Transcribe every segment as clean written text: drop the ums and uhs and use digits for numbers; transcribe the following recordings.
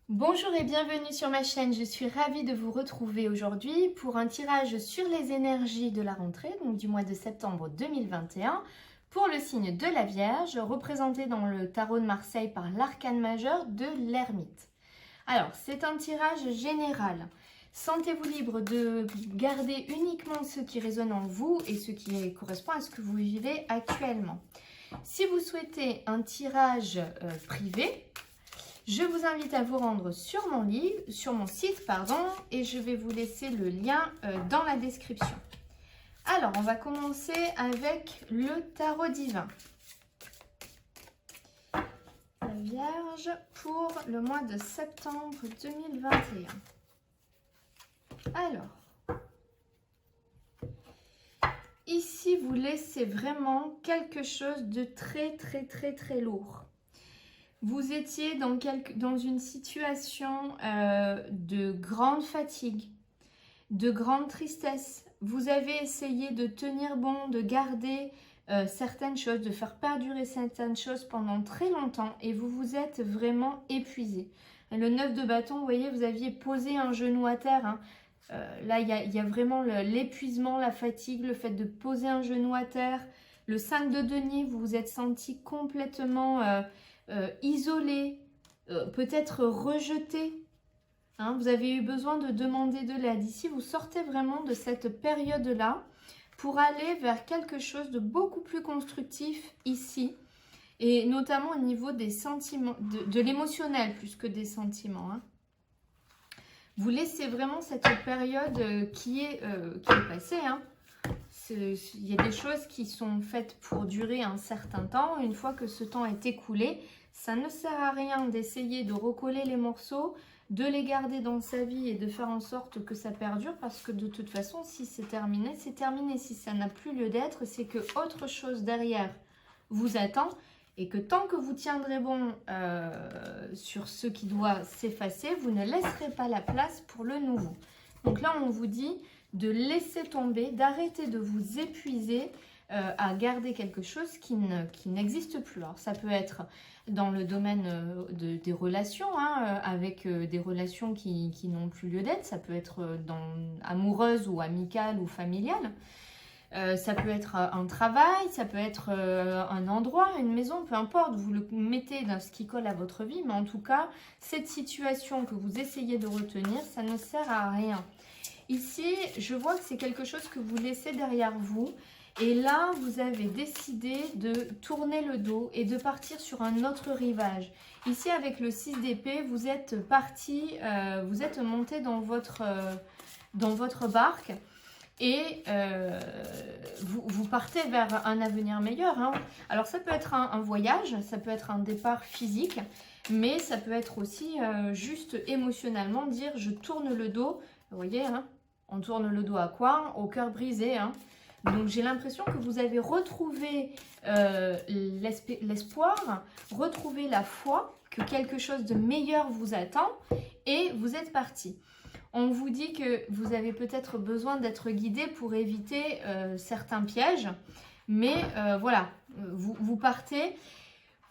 Bonjour et bienvenue sur ma chaîne, je suis ravie de vous retrouver aujourd'hui pour un tirage sur les énergies de la rentrée, donc du mois de septembre 2021, pour le signe de la Vierge, représenté dans le tarot de Marseille par l'arcane majeur de l'ermite. Alors, c'est un tirage général. Sentez-vous libre de garder uniquement ce qui résonne en vous et ce qui correspond à ce que vous vivez actuellement. Si vous souhaitez un tirage privé, je vous invite à vous rendre sur mon site, et je vais vous laisser le lien dans la description. Alors, on va commencer avec le tarot divin. La Vierge pour le mois de septembre 2021. Alors, ici, vous laissez vraiment quelque chose de très lourd. Vous étiez dans une situation de grande fatigue, de grande tristesse. Vous avez essayé de tenir bon, de garder certaines choses, de faire perdurer certaines choses pendant très longtemps et vous vous êtes vraiment épuisé. Le 9 de bâton, vous voyez, vous aviez posé un genou à terre. Hein. Là, il y a vraiment l'épuisement, la fatigue, le fait de poser un genou à terre. Le 5 de denier, vous vous êtes senti complètement isolé, peut-être rejeté. Hein, vous avez eu besoin de demander de l'aide. Ici, vous sortez vraiment de cette période-là pour aller vers quelque chose de beaucoup plus constructif ici. Et notamment au niveau des sentiments, de l'émotionnel plus que des sentiments. Hein. Vous laissez vraiment cette période qui est passée. Hein. Il y a des choses qui sont faites pour durer un certain temps. Une fois que ce temps est écoulé, ça ne sert à rien d'essayer de recoller les morceaux, de les garder dans sa vie et de faire en sorte que ça perdure parce que de toute façon, si c'est terminé, c'est terminé. Si ça n'a plus lieu d'être, c'est que autre chose derrière vous attend et que tant que vous tiendrez bon sur ce qui doit s'effacer, vous ne laisserez pas la place pour le nouveau. Donc là, on vous dit de laisser tomber, d'arrêter de vous épuiser à garder quelque chose qui n'existe plus. Alors ça peut être dans le domaine des relations, hein, avec des relations qui n'ont plus lieu d'être. Ça peut être amoureuse ou amicale ou familiale. Ça peut être un travail, ça peut être un endroit, une maison, peu importe. Vous le mettez dans ce qui colle à votre vie. Mais en tout cas, cette situation que vous essayez de retenir, ça ne sert à rien. Ici, je vois que c'est quelque chose que vous laissez derrière vous. Et là, vous avez décidé de tourner le dos et de partir sur un autre rivage. Ici, avec le 6 d'épée, vous êtes parti, vous êtes monté dans votre barque et vous partez vers un avenir meilleur. Hein. Alors, ça peut être un voyage, ça peut être un départ physique, mais ça peut être aussi juste émotionnellement dire « je tourne le dos ». Vous voyez, hein, on tourne le dos à quoi? Au cœur brisé. Hein. Donc, j'ai l'impression que vous avez retrouvé l'espoir, retrouvé la foi, que quelque chose de meilleur vous attend et vous êtes parti. On vous dit que vous avez peut-être besoin d'être guidé pour éviter certains pièges. Mais voilà, vous partez,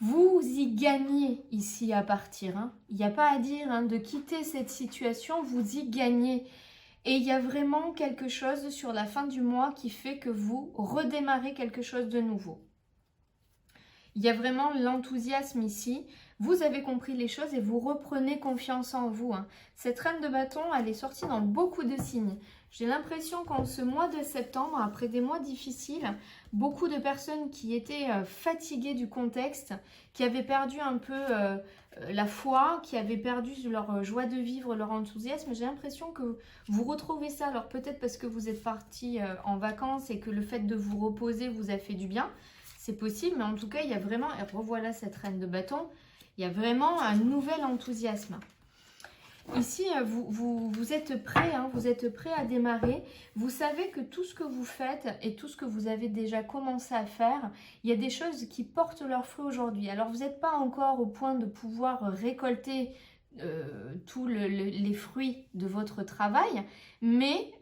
vous y gagnez ici à partir. Hein. Il n'y a pas à dire hein, de quitter cette situation, vous y gagnez. Et il y a vraiment quelque chose sur la fin du mois qui fait que vous redémarrez quelque chose de nouveau. Il y a vraiment l'enthousiasme ici. Vous avez compris les choses et vous reprenez confiance en vous. Hein. Cette reine de bâton, elle est sortie dans beaucoup de signes. J'ai l'impression qu'en ce mois de septembre, après des mois difficiles, beaucoup de personnes qui étaient fatiguées du contexte, qui avaient perdu un peu la foi, qui avaient perdu leur joie de vivre, leur enthousiasme, j'ai l'impression que vous retrouvez ça. Alors peut-être parce que vous êtes partis en vacances et que le fait de vous reposer vous a fait du bien. C'est possible, mais en tout cas, il y a vraiment, et revoilà cette reine de bâton, il y a vraiment un nouvel enthousiasme. Ici, vous êtes prêt, hein, vous êtes prêt à démarrer. Vous savez que tout ce que vous faites et tout ce que vous avez déjà commencé à faire, il y a des choses qui portent leurs fruits aujourd'hui. Alors, vous n'êtes pas encore au point de pouvoir récolter tous les fruits de votre travail, mais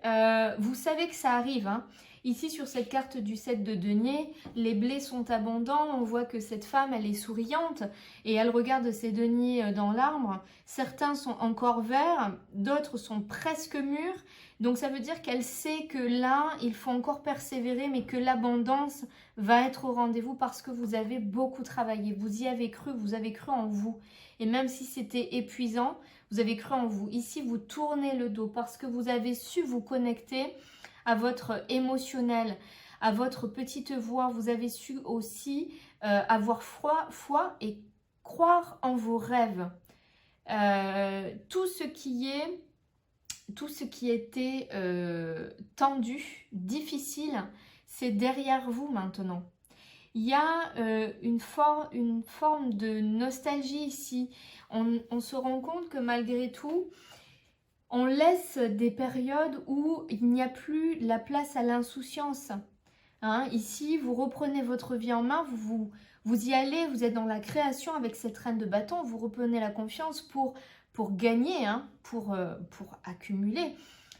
vous savez que ça arrive. Hein. Ici, sur cette carte du 7 de denier, les blés sont abondants. On voit que cette femme, elle est souriante et elle regarde ses deniers dans l'arbre. Certains sont encore verts, d'autres sont presque mûrs. Donc, ça veut dire qu'elle sait que là, il faut encore persévérer, mais que l'abondance va être au rendez-vous parce que vous avez beaucoup travaillé. Vous y avez cru, vous avez cru en vous. Et même si c'était épuisant, vous avez cru en vous. Ici, vous tournez le dos parce que vous avez su vous connecter à votre émotionnel, à votre petite voix. Vous avez su aussi avoir foi et croire en vos rêves. Tout ce qui était tendu, difficile, c'est derrière vous maintenant. Il y a une forme de nostalgie ici. On se rend compte que malgré tout, on laisse des périodes où il n'y a plus la place à l'insouciance. Hein, ici, vous reprenez votre vie en main, vous y allez, vous êtes dans la création avec cette reine de bâton, vous reprenez la confiance pour gagner, hein, pour accumuler.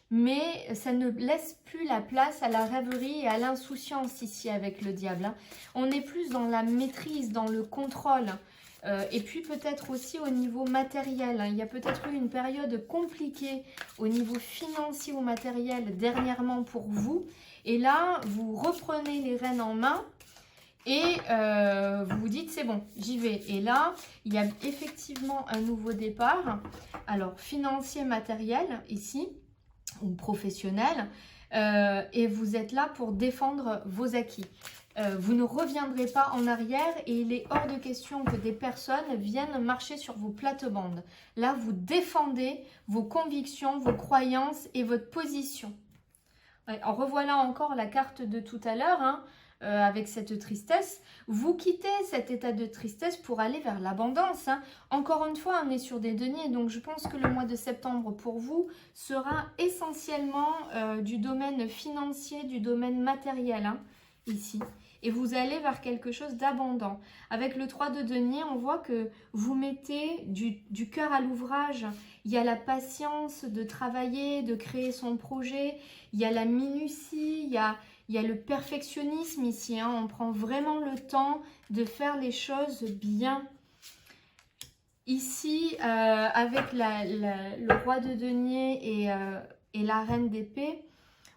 Mais ça ne laisse plus la place à la rêverie et à l'insouciance ici avec le diable. Hein. On est plus dans la maîtrise, dans le contrôle. Et puis peut-être aussi au niveau matériel. Hein. Il y a peut-être eu une période compliquée au niveau financier ou matériel dernièrement pour vous. Et là, vous reprenez les rênes en main et vous vous dites c'est bon, j'y vais. Et là, il y a effectivement un nouveau départ. Alors, financier, matériel ici, ou professionnel. Et vous êtes là pour défendre vos acquis. Vous ne reviendrez pas en arrière et il est hors de question que des personnes viennent marcher sur vos plates-bandes. Là, vous défendez vos convictions, vos croyances et votre position. Ouais, en revoilà encore la carte de tout à l'heure, hein, avec cette tristesse. Vous quittez cet état de tristesse pour aller vers l'abondance. Hein. Encore une fois, on est sur des deniers, donc je pense que le mois de septembre pour vous sera essentiellement du domaine financier, du domaine matériel, hein, ici. Et vous allez vers quelque chose d'abondant. Avec le 3 de denier, on voit que vous mettez du cœur à l'ouvrage. Il y a la patience de travailler, de créer son projet. Il y a la minutie, il y a le perfectionnisme ici. Hein. On prend vraiment le temps de faire les choses bien. Ici, avec le roi de denier et la reine d'épée,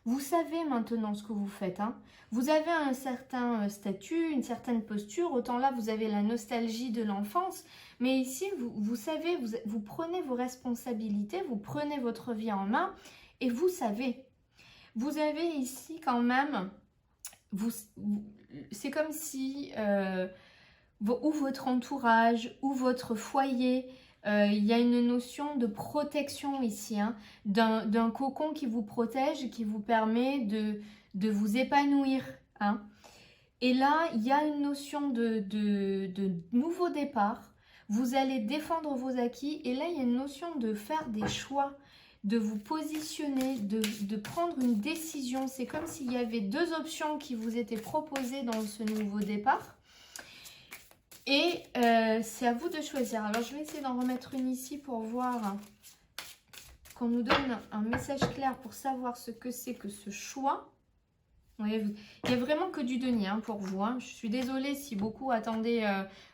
vous savez maintenant ce que vous faites. Hein. Vous avez un certain statut, une certaine posture. Autant là, vous avez la nostalgie de l'enfance. Mais ici, vous savez, vous prenez vos responsabilités, vous prenez votre vie en main et vous savez. Vous avez ici quand même, c'est comme si ou votre entourage ou votre foyer, il y a une notion de protection ici, hein, d'un cocon qui vous protège, qui vous permet de vous épanouir. Hein. Et là, il y a une notion de nouveau départ. Vous allez défendre vos acquis et là, il y a une notion de faire des choix, de vous positionner, de prendre une décision. C'est comme s'il y avait deux options qui vous étaient proposées dans ce nouveau départ. Et c'est à vous de choisir. Alors, je vais essayer d'en remettre une ici pour voir qu'on nous donne un message clair pour savoir ce que c'est que ce choix. Vous voyez, il n'y a vraiment que du denier hein, pour vous. Hein. Je suis désolée si beaucoup attendaient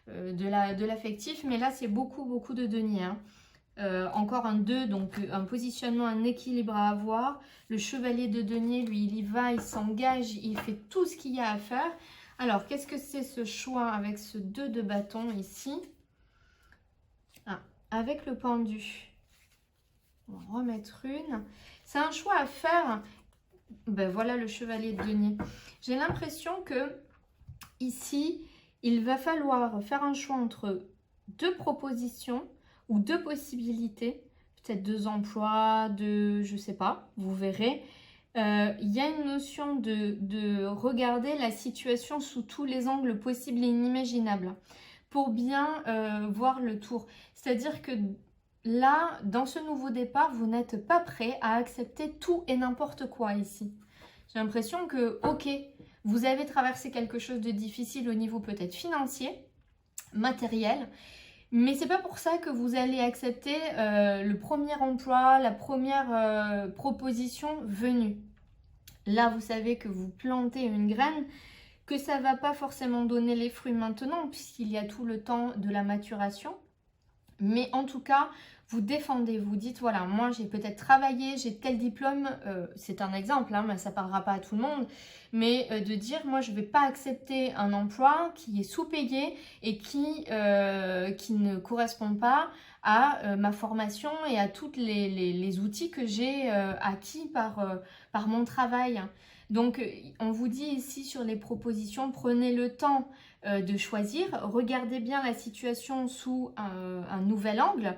de l'affectif, mais là, c'est beaucoup de denier. Hein. Encore un 2, donc un positionnement, un équilibre à avoir. Le chevalier de denier, lui, il y va, il s'engage, il fait tout ce qu'il y a à faire. Alors, qu'est-ce que c'est ce choix avec ce 2 de bâton ici? Avec le pendu. On va en remettre une. C'est un choix à faire. Ben voilà le chevalier de denier. J'ai l'impression que ici, il va falloir faire un choix entre deux propositions ou deux possibilités. Peut-être 2 emplois, je sais pas, vous verrez. Il y a une notion de regarder la situation sous tous les angles possibles et inimaginables pour bien voir le tour. C'est-à-dire que là, dans ce nouveau départ, vous n'êtes pas prêt à accepter tout et n'importe quoi ici. J'ai l'impression que, ok, vous avez traversé quelque chose de difficile au niveau peut-être financier, matériel, mais c'est pas pour ça que vous allez accepter le premier emploi, la première proposition venue. Là, vous savez que vous plantez une graine, que ça ne va pas forcément donner les fruits maintenant, puisqu'il y a tout le temps de la maturation. Mais en tout cas, vous défendez, vous dites, voilà, moi j'ai peut-être travaillé, j'ai tel diplôme, c'est un exemple, hein, mais ça ne parlera pas à tout le monde, mais de dire, moi je ne vais pas accepter un emploi qui est sous-payé et qui ne correspond pas à ma formation et à tous les outils que j'ai acquis par mon travail. Donc, on vous dit ici sur les propositions, prenez le temps de choisir, regardez bien la situation sous un nouvel angle,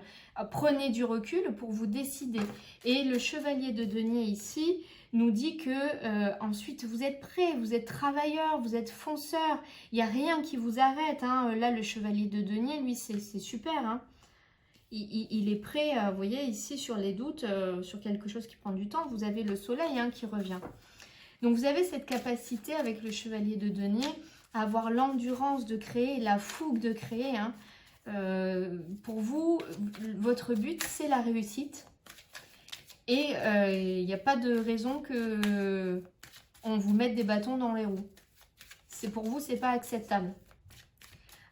prenez du recul pour vous décider. Et le chevalier de denier ici nous dit que ensuite vous êtes prêt, vous êtes travailleur, vous êtes fonceur, il n'y a rien qui vous arrête. Hein. Là, le chevalier de denier, lui, c'est super. Hein. Il est prêt, vous voyez, ici sur les doutes, sur quelque chose qui prend du temps, vous avez le soleil hein, qui revient. Donc vous avez cette capacité avec le chevalier de denier à avoir l'endurance de créer, la fougue de créer. Hein. Pour vous, votre but, c'est la réussite. Et il n'y a pas de raison que on vous mette des bâtons dans les roues. Pour vous, ce n'est pas acceptable.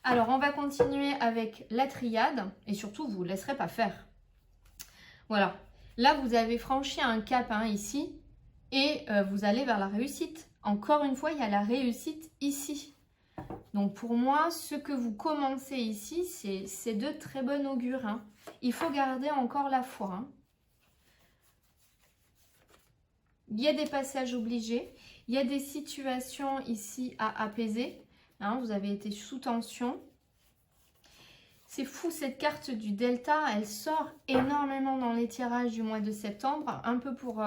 Alors, on va continuer avec la triade. Et surtout, vous ne laisserez pas faire. Voilà. Là, vous avez franchi un cap hein, ici. Et vous allez vers la réussite. Encore une fois, il y a la réussite ici. Donc pour moi, ce que vous commencez ici, c'est de très bon augure. Hein. Il faut garder encore la foi. Hein. Il y a des passages obligés. Il y a des situations ici à apaiser. Hein, vous avez été sous tension. C'est fou, cette carte du delta, elle sort énormément dans les tirages du mois de septembre, un peu pour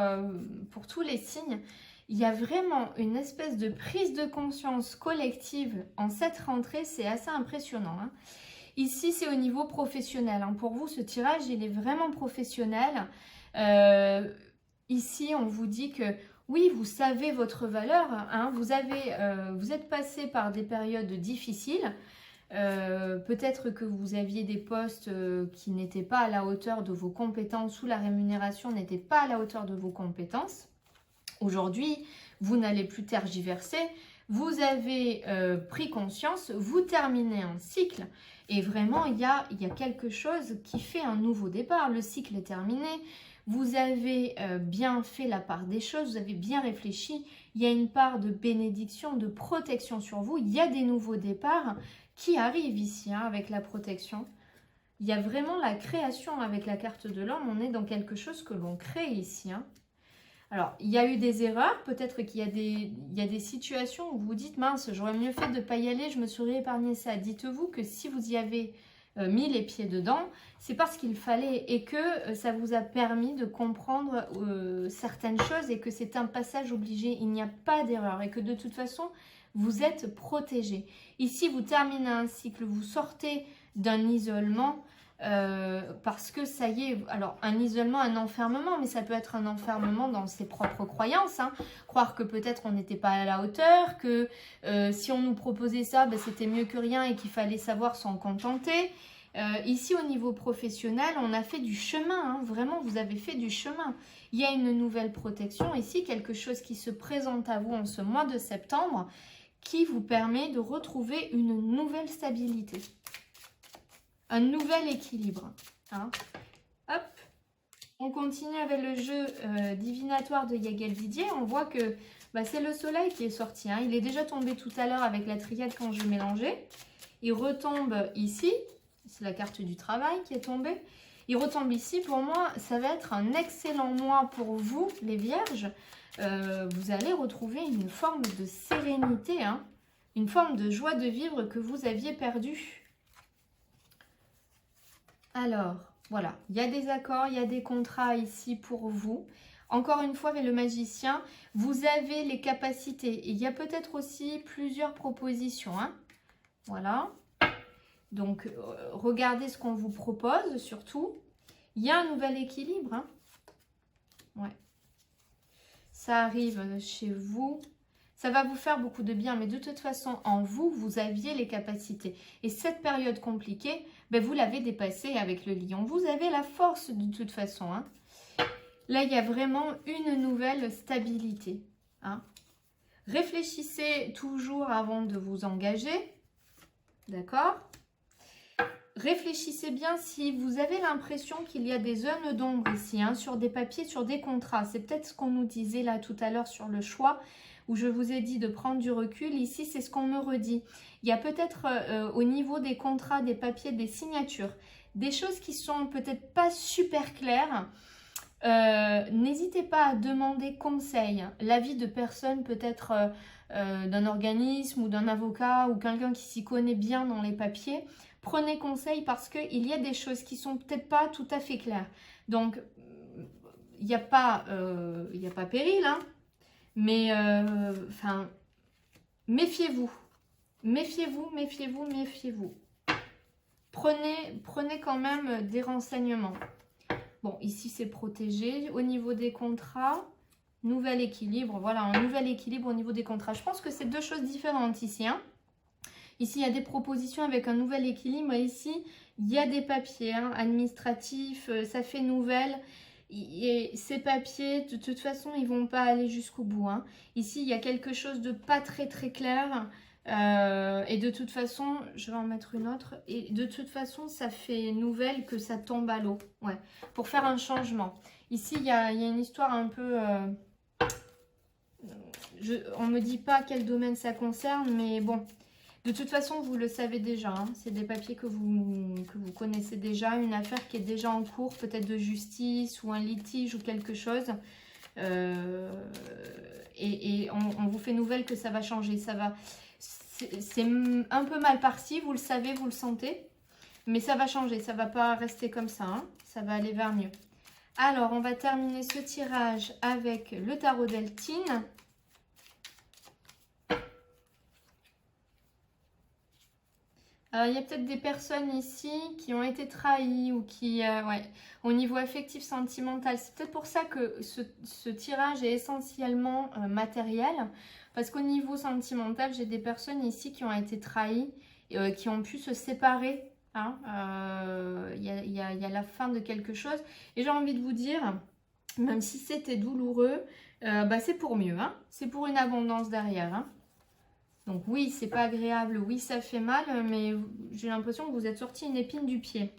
tous les signes. Il y a vraiment une espèce de prise de conscience collective en cette rentrée, c'est assez impressionnant. Hein. Ici, c'est au niveau professionnel. Hein. Pour vous, ce tirage, il est vraiment professionnel. Ici, on vous dit que oui, vous savez votre valeur. Hein. Vous êtes passé par des périodes difficiles. Peut-être que vous aviez des postes qui n'étaient pas à la hauteur de vos compétences ou la rémunération n'était pas à la hauteur de vos compétences. Aujourd'hui, vous n'allez plus tergiverser, vous avez pris conscience, vous terminez un cycle et vraiment il y a quelque chose qui fait un nouveau départ. Le cycle est terminé, vous avez bien fait la part des choses, vous avez bien réfléchi, il y a une part de bénédiction, de protection sur vous, il y a des nouveaux départs qui arrive ici hein, avec la protection. Il y a vraiment la création avec la carte de l'homme. On est dans quelque chose que l'on crée ici. Hein. Alors, il y a eu des erreurs. Peut-être qu'il y a des situations où vous vous dites « Mince, j'aurais mieux fait de ne pas y aller, je me serais épargné ça ». Dites-vous que si vous y avez mis les pieds dedans, c'est parce qu'il fallait et que ça vous a permis de comprendre certaines choses et que c'est un passage obligé. Il n'y a pas d'erreur et que de toute façon, vous êtes protégé. Ici, vous terminez un cycle, vous sortez d'un isolement parce que ça y est, alors un isolement, un enfermement, mais ça peut être un enfermement dans ses propres croyances. Hein. Croire que peut-être on n'était pas à la hauteur, que si on nous proposait ça, ben, c'était mieux que rien et qu'il fallait savoir s'en contenter. Ici, au niveau professionnel, on a fait du chemin. Hein. Vraiment, vous avez fait du chemin. Il y a une nouvelle protection ici, quelque chose qui se présente à vous en ce mois de septembre, qui vous permet de retrouver une nouvelle stabilité, un nouvel équilibre. Hein. Hop, on continue avec le jeu divinatoire de Yael Didier. On voit que bah, c'est le soleil qui est sorti. Hein. Il est déjà tombé tout à l'heure avec la triade quand je mélangeais. Il retombe ici. C'est la carte du travail qui est tombée. Il retombe ici. Pour moi, ça va être un excellent mois pour vous, les vierges. Vous allez retrouver une forme de sérénité, hein, une forme de joie de vivre que vous aviez perdue. Alors, voilà, il y a des accords, il y a des contrats ici pour vous. Encore une fois, avec le magicien, vous avez les capacités. Et il y a peut-être aussi plusieurs propositions. Hein. Voilà. Donc, regardez ce qu'on vous propose, surtout. Il y a un nouvel équilibre. Hein. Ouais. Ça arrive chez vous. Ça va vous faire beaucoup de bien, mais de toute façon, en vous, vous aviez les capacités. Et cette période compliquée, ben, vous l'avez dépassée avec le lion. Vous avez la force de toute façon. Hein. Là, il y a vraiment une nouvelle stabilité. Hein. Réfléchissez toujours avant de vous engager. D'accord? Réfléchissez bien si vous avez l'impression qu'il y a des zones d'ombre ici, hein, sur des papiers, sur des contrats. C'est peut-être ce qu'on nous disait là tout à l'heure sur le choix, où je vous ai dit de prendre du recul. Ici, c'est ce qu'on me redit. Il y a peut-être au niveau des contrats, des papiers, des signatures, des choses qui sont peut-être pas super claires. N'hésitez pas à demander conseil, l'avis de personnes peut-être d'un organisme ou d'un avocat ou quelqu'un qui s'y connaît bien dans les papiers. Prenez conseil parce qu'il y a des choses qui sont peut-être pas tout à fait claires. Donc, il n'y a pas péril, hein, mais enfin, méfiez-vous. Méfiez-vous, méfiez-vous, méfiez-vous. Prenez quand même des renseignements. Bon, ici, c'est protégé. Au niveau des contrats, nouvel équilibre. Voilà, un nouvel équilibre au niveau des contrats. Je pense que c'est deux choses différentes ici, hein. Ici, il y a des propositions avec un nouvel équilibre. Et ici, il y a des papiers administratifs. Ça fait nouvelle. Et ces papiers, de toute façon, ils ne vont pas aller jusqu'au bout. Hein. Ici, il y a quelque chose de pas très très clair. Et de toute façon, je vais en mettre une autre. Et de toute façon, ça fait nouvelle que ça tombe à l'eau. Ouais, pour faire un changement. Ici, il y a une histoire un peu... on ne me dit pas quel domaine ça concerne, mais bon... De toute façon, vous le savez déjà, hein. C'est des papiers que vous connaissez déjà, une affaire qui est déjà en cours, peut-être de justice ou un litige ou quelque chose. Et on vous fait nouvelle que ça va changer. C'est un peu mal parti, vous le savez, vous le sentez. Mais ça va changer, ça ne va pas rester comme ça, hein. Ça va aller vers mieux. Alors, on va terminer ce tirage avec le tarot d'Eltine. Alors, il y a peut-être des personnes ici qui ont été trahies ou qui, au niveau affectif, sentimental. C'est peut-être pour ça que ce tirage est essentiellement matériel. Parce qu'au niveau sentimental, j'ai des personnes ici qui ont été trahies, qui ont pu se séparer. Hein. Il y a la fin de quelque chose. Et j'ai envie de vous dire, même si c'était douloureux, c'est pour mieux. Hein. C'est pour une abondance derrière. Hein. Donc oui, c'est pas agréable, oui, ça fait mal, mais j'ai l'impression que vous êtes sorti une épine du pied.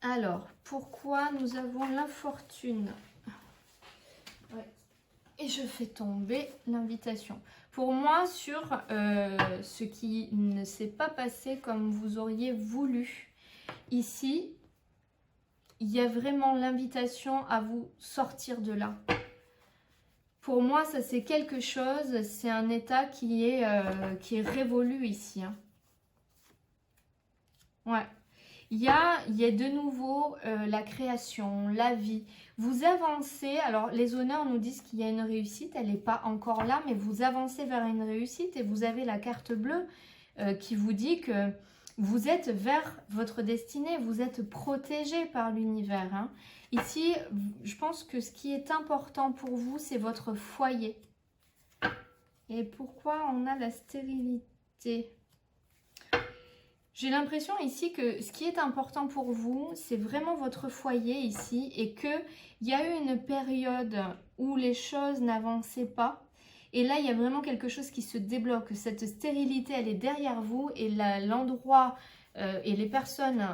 Alors, pourquoi nous avons l'infortune? Ouais. Et je fais tomber l'invitation. Pour moi, sur ce qui ne s'est pas passé comme vous auriez voulu, ici, il y a vraiment l'invitation à vous sortir de là. Pour moi, ça c'est quelque chose, c'est un état qui est révolu ici. Hein. Ouais. Il y a de nouveau la création, la vie. Vous avancez, alors les honneurs nous disent qu'il y a une réussite, elle n'est pas encore là, mais vous avancez vers une réussite et vous avez la carte bleue qui vous dit que vous êtes vers votre destinée, vous êtes protégé par l'univers. Hein. Ici, je pense que ce qui est important pour vous, c'est votre foyer. Et pourquoi on a la stérilité? J'ai l'impression ici que ce qui est important pour vous, c'est vraiment votre foyer ici et qu'il y a eu une période où les choses n'avançaient pas. Et là, il y a vraiment quelque chose qui se débloque. Cette stérilité, elle est derrière vous et l'endroit et les personnes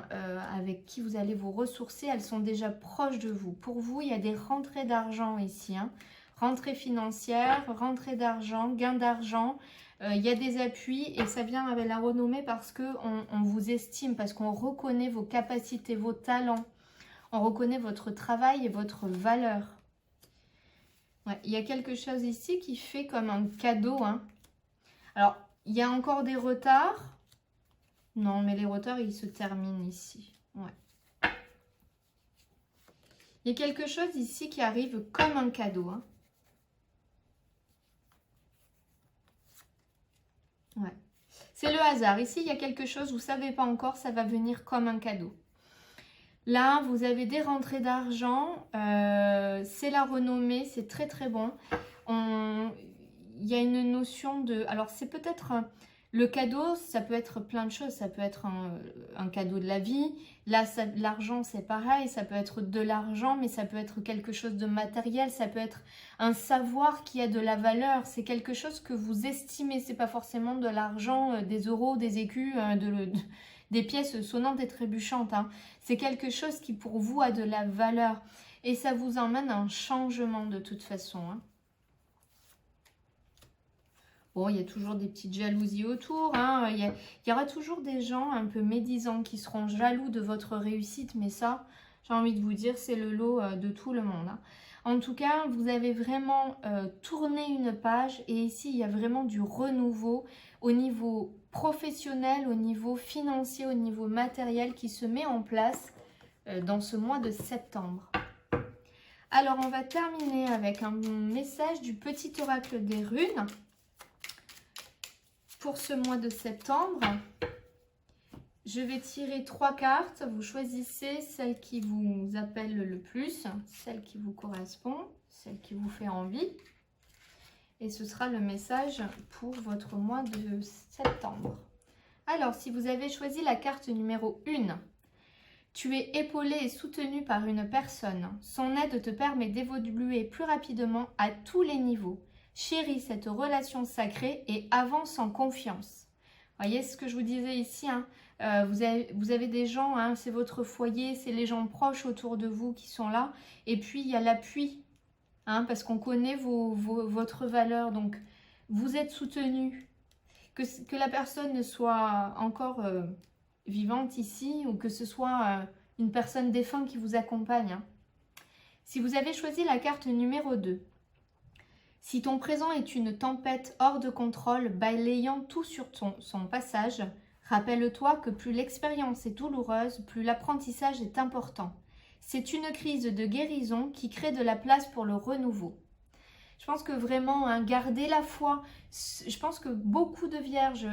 avec qui vous allez vous ressourcer, elles sont déjà proches de vous. Pour vous, il y a des rentrées d'argent ici. Hein. Rentrée financière, rentrée d'argent, gain d'argent. Il y a des appuis et ça vient avec la renommée parce qu'on vous estime, parce qu'on reconnaît vos capacités, vos talents. On reconnaît votre travail et votre valeur. Ouais, il y a quelque chose ici qui fait comme un cadeau. Hein. Alors, il y a encore des retards. Non, mais les retards, ils se terminent ici. Ouais. Il y a quelque chose ici qui arrive comme un cadeau. Hein. Ouais. C'est le hasard. Ici, il y a quelque chose, vous ne savez pas encore, ça va venir comme un cadeau. Là, vous avez des rentrées d'argent. C'est la renommée, c'est très très bon. Il y a une notion de... Alors, c'est peut-être Le cadeau, ça peut être plein de choses. Ça peut être un cadeau de la vie. Là, l'argent, c'est pareil. Ça peut être de l'argent, mais ça peut être quelque chose de matériel. Ça peut être un savoir qui a de la valeur. C'est quelque chose que vous estimez. C'est pas forcément de l'argent, des euros, des écus, des pièces sonnantes et trébuchantes. Hein. C'est quelque chose qui, pour vous, a de la valeur. Et ça vous emmène à un changement de toute façon. Hein. Bon, il y a toujours des petites jalousies autour. Hein. Il y aura toujours des gens un peu médisants qui seront jaloux de votre réussite. Mais ça, j'ai envie de vous dire, c'est le lot de tout le monde. Hein. En tout cas, vous avez vraiment tourné une page. Et ici, il y a vraiment du renouveau au niveau professionnel, au niveau financier, au niveau matériel qui se met en place dans ce mois de septembre. Alors, on va terminer avec un message du petit oracle des runes. Pour ce mois de septembre, je vais tirer 3 cartes. Vous choisissez celle qui vous appelle le plus, celle qui vous correspond, celle qui vous fait envie. Et ce sera le message pour votre mois de septembre. Alors, si vous avez choisi la carte numéro 1, tu es épaulé et soutenu par une personne. Son aide te permet d'évoluer plus rapidement à tous les niveaux. Chéris cette relation sacrée et avance en confiance. Voyez ce que je vous disais ici. Hein, vous avez des gens, hein, c'est votre foyer, c'est les gens proches autour de vous qui sont là. Et puis, il y a l'appui, hein, parce qu'on connaît votre valeur. Donc, vous êtes soutenu. Que la personne ne soit encore vivante ici ou que ce soit une personne défunte qui vous accompagne. Hein. Si vous avez choisi la carte numéro 2, si ton présent est une tempête hors de contrôle, balayant tout sur son passage, rappelle-toi que plus l'expérience est douloureuse, plus l'apprentissage est important. C'est une crise de guérison qui crée de la place pour le renouveau. Je pense que vraiment, hein, garder la foi. Je pense que beaucoup de vierges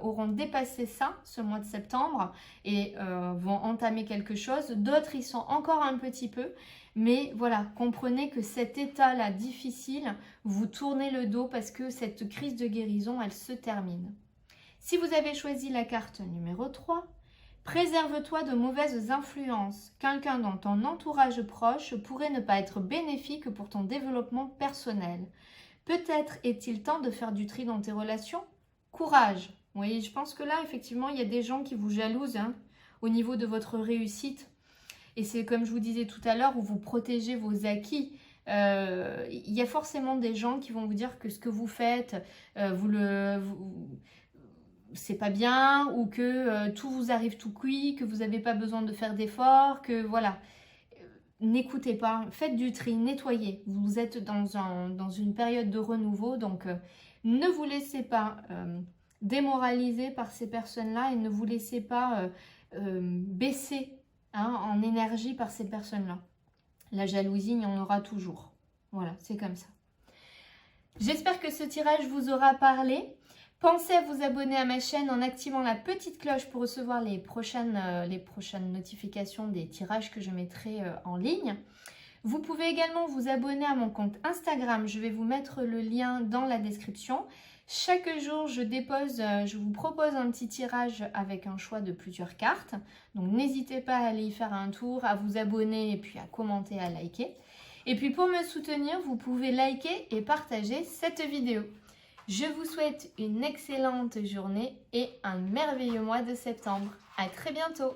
auront dépassé ça ce mois de septembre et vont entamer quelque chose. D'autres, ils sont encore un petit peu. Mais voilà, comprenez que cet état-là difficile, vous tournez le dos parce que cette crise de guérison, elle se termine. Si vous avez choisi la carte numéro 3, préserve-toi de mauvaises influences. Quelqu'un dans ton entourage proche pourrait ne pas être bénéfique pour ton développement personnel. Peut-être est-il temps de faire du tri dans tes relations? Courage. Oui, je pense que là, effectivement, il y a des gens qui vous jalousent hein, au niveau de votre réussite. Et c'est comme je vous disais tout à l'heure, où vous protégez vos acquis. Il y a forcément des gens qui vont vous dire que ce que vous faites, c'est pas bien, ou que tout vous arrive tout cuit, que vous n'avez pas besoin de faire d'efforts, que voilà. N'écoutez pas, faites du tri, nettoyez. Vous êtes dans une période de renouveau, donc ne vous laissez pas démoraliser par ces personnes-là et ne vous laissez pas baisser hein, en énergie par ces personnes-là. La jalousie, il y en aura toujours. Voilà, c'est comme ça. J'espère que ce tirage vous aura parlé. Pensez à vous abonner à ma chaîne en activant la petite cloche pour recevoir les prochaines notifications des tirages que je mettrai en ligne. Vous pouvez également vous abonner à mon compte Instagram. Je vais vous mettre le lien dans la description. Chaque jour, je vous propose un petit tirage avec un choix de plusieurs cartes. Donc, n'hésitez pas à aller y faire un tour, à vous abonner et puis à commenter, à liker. Et puis, pour me soutenir, vous pouvez liker et partager cette vidéo. Je vous souhaite une excellente journée et un merveilleux mois de septembre. À très bientôt!